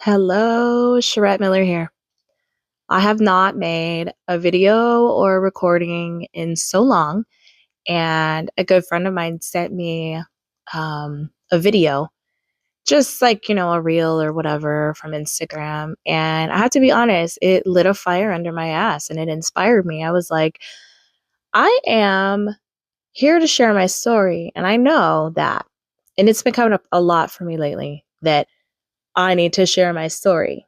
Hello, Charette Miller here. I have not made a video or recording in so long, and a good friend of mine sent me a video, just like, a reel or whatever from Instagram. And I have to be honest, it lit a fire under my ass and it inspired me. I was like, I am here to share my story. And I know that, and it's been coming up a lot for me lately, that I need to share my story.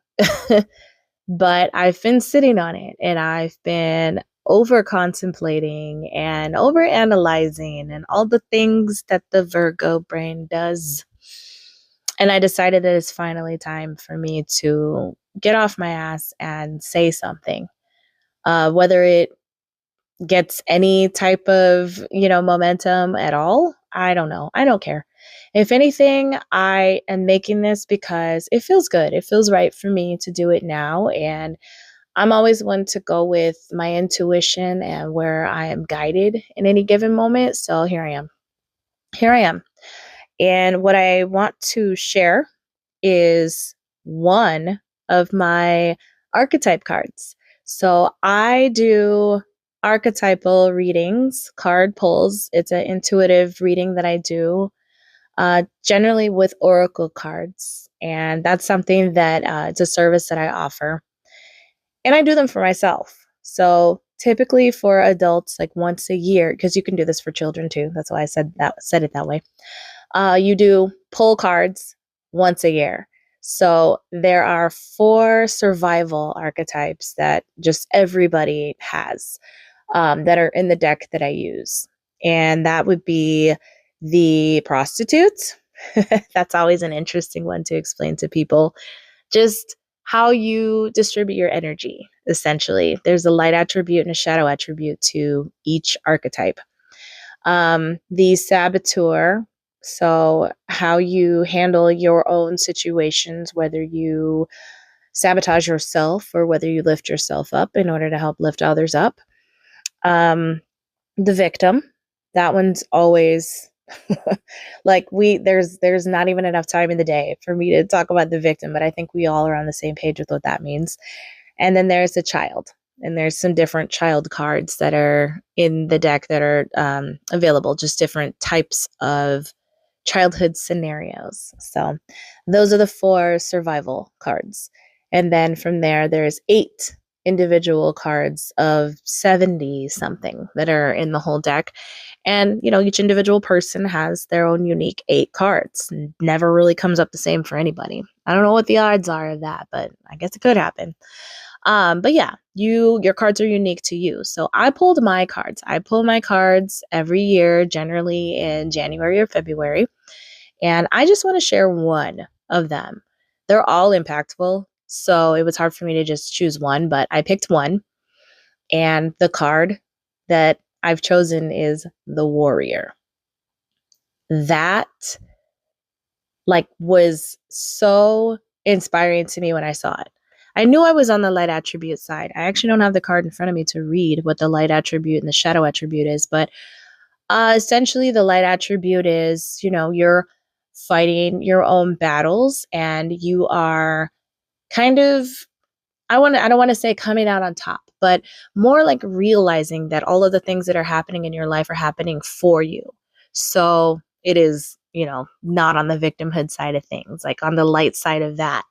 But I've been sitting on it and I've been over contemplating and over analyzing and all the things that the Virgo brain does. And I decided that it's finally time for me to get off my ass and say something. Whether it gets any type of, momentum at all, I don't know. I don't care. If anything, I am making this because it feels good. It feels right for me to do it now. And I'm always one to go with my intuition and where I am guided in any given moment. So here I am. Here I am. And what I want to share is one of my archetype cards. So I do archetypal readings, card pulls. It's an intuitive reading that I do, generally with oracle cards. And that's something that it's a service that I offer. And I do them for myself. So typically for adults, like once a year, because you can do this for children too. That's why I said it that way. You do pull cards once a year. So there are 4 survival archetypes that just everybody has, that are in the deck that I use. And that would be the prostitute. That's always an interesting one to explain to people. Just how you distribute your energy, essentially. There's a light attribute and a shadow attribute to each archetype. The saboteur, so how you handle your own situations, whether you sabotage yourself or whether you lift yourself up in order to help lift others up. The victim, that one's always like there's not even enough time in the day for me to talk about the victim, but I think we all are on the same page with what that means. And then there's the child, and there's some different child cards that are in the deck that are available, just different types of childhood scenarios. So those are the 4 survival cards. And then from there, there's 8 individual cards of 70 something that are in the whole deck. And, each individual person has their own unique 8 cards. Never really comes up the same for anybody. I don't know what the odds are of that, but I guess it could happen. But yeah, your cards are unique to you. So I pulled my cards. I pull my cards every year, generally in January or February. And I just want to share one of them. They're all impactful. So it was hard for me to just choose one, but I picked one. And the card that I've chosen is the warrior. That was so inspiring to me when I saw it. I knew I was on the light attribute side. I actually don't have the card in front of me to read what the light attribute and the shadow attribute is, but essentially the light attribute is, you're fighting your own battles and you are kind of, I don't want to say coming out on top, but more like realizing that all of the things that are happening in your life are happening for you. So it is, not on the victimhood side of things, like on the light side of that.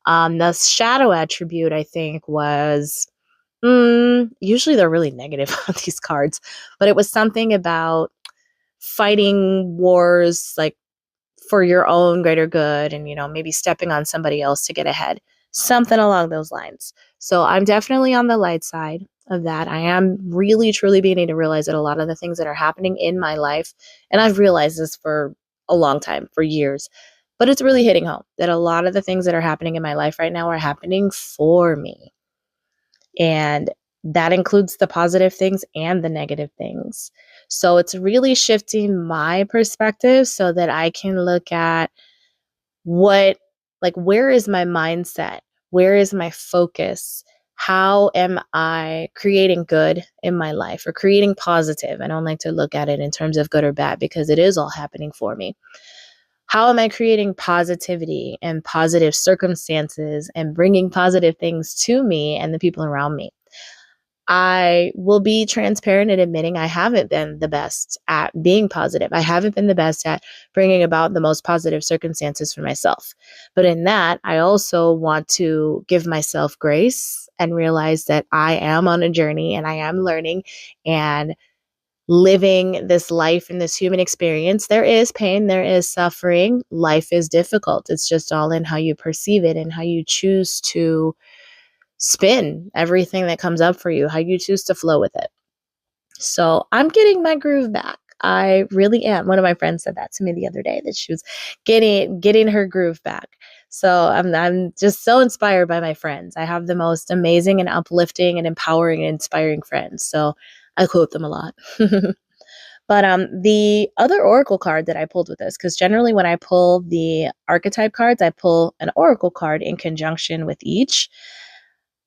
The shadow attribute, I think, was usually they're really negative on these cards, but it was something about fighting wars, like for your own greater good, and maybe stepping on somebody else to get ahead, something along those lines. So I'm definitely on the light side of that. I am really truly beginning to realize that a lot of the things that are happening in my life, and I've realized this for a long time, for years, but it's really hitting home that a lot of the things that are happening in my life right now are happening for me. And that includes the positive things and the negative things. So it's really shifting my perspective so that I can look at where is my mindset? Where is my focus? How am I creating good in my life or creating positive? I don't like to look at it in terms of good or bad because it is all happening for me. How am I creating positivity and positive circumstances and bringing positive things to me and the people around me? I will be transparent in admitting I haven't been the best at being positive. I haven't been the best at bringing about the most positive circumstances for myself. But in that, I also want to give myself grace and realize that I am on a journey and I am learning and living this life and this human experience. There is pain, there is suffering. Life is difficult. It's just all in how you perceive it and how you choose to spin everything that comes up for you, how you choose to flow with it. So I'm getting my groove back. I really am. One of my friends said that to me the other day, that she was getting her groove back. So I'm just so inspired by my friends. I have the most amazing and uplifting and empowering and inspiring friends. So I quote them a lot. But the other oracle card that I pulled with this, because generally when I pull the archetype cards, I pull an oracle card in conjunction with each.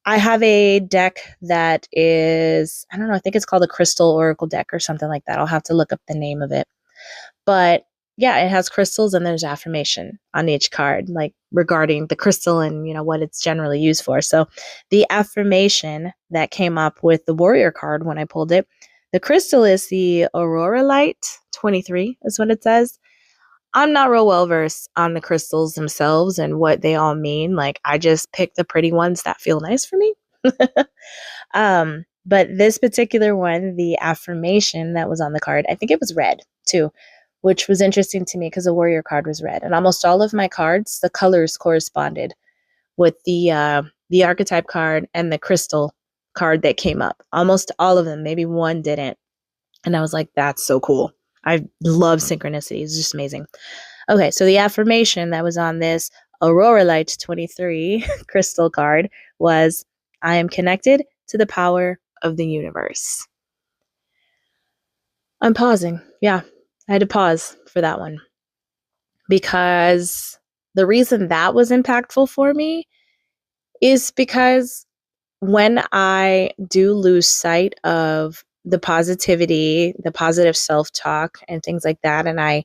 I have a deck that is, I don't know, I think it's called a crystal oracle deck or something like that. I'll have to look up the name of it. But yeah, it has crystals and there's affirmation on each card, like regarding the crystal and, what it's generally used for. So the affirmation that came up with the warrior card when I pulled it, the crystal is the Aurora Light 23 is what it says. I'm not real well versed on the crystals themselves and what they all mean. Like, I just pick the pretty ones that feel nice for me. But this particular one, the affirmation that was on the card, I think it was red too, which was interesting to me because the warrior card was red. And almost all of my cards, the colors corresponded with the archetype card and the crystal card that came up. Almost all of them, maybe one didn't. And I was like, that's so cool. I love synchronicity. It's just amazing. Okay, so the affirmation that was on this Aurora Light 23 crystal card was, I am connected to the power of the universe. I'm pausing. Yeah, I had to pause for that one because the reason that was impactful for me is because when I do lose sight of the positivity, the positive self-talk and things like that, and I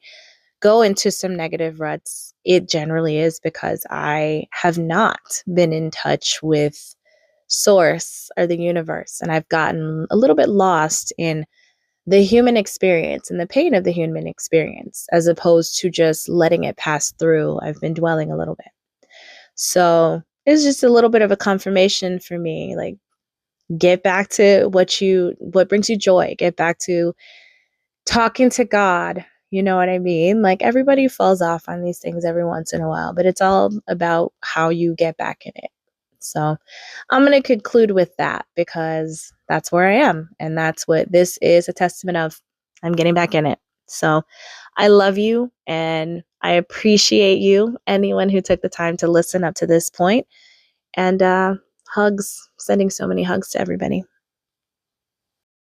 go into some negative ruts, it generally is because I have not been in touch with source or the universe. And I've gotten a little bit lost in the human experience and the pain of the human experience, as opposed to just letting it pass through. I've been dwelling a little bit. So it's just a little bit of a confirmation for me. Like, get back to what brings you joy. Get back to talking to God. You know what I mean? Like, everybody falls off on these things every once in a while, but it's all about how you get back in it. So I'm going to conclude with that because that's where I am. And that's what this is a testament of. I'm getting back in it. So I love you and I appreciate you, anyone who took the time to listen up to this point. And hugs, sending so many hugs to everybody.